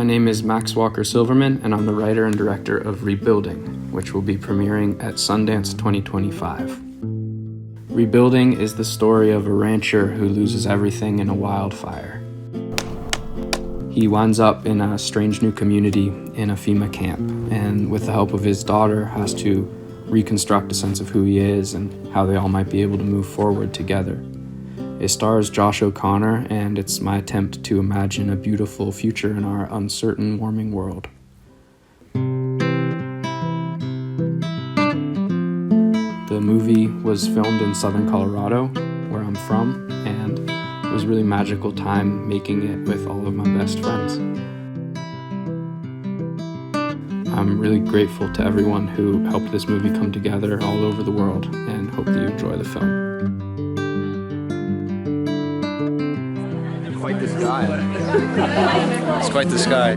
name is Max Walker-Silverman, and I'm the writer and director of Rebuilding, which will be premiering at Sundance 2025. Rebuilding is the story of a rancher who loses everything in a wildfire. He winds up in a strange new community in a FEMA camp, and with the help of his daughter, has to reconstruct a sense of who he is and how they all might be able to move forward together. It stars Josh O'Connor, and it's my attempt to imagine a beautiful future in our uncertain, warming world. The movie was filmed in southern Colorado, where I'm from, and it was a really magical time making it with all of my best friends. I'm really grateful to everyone who helped this movie come together all over the world, and hope that you enjoy the film. Quite the sky. It's quite the sky.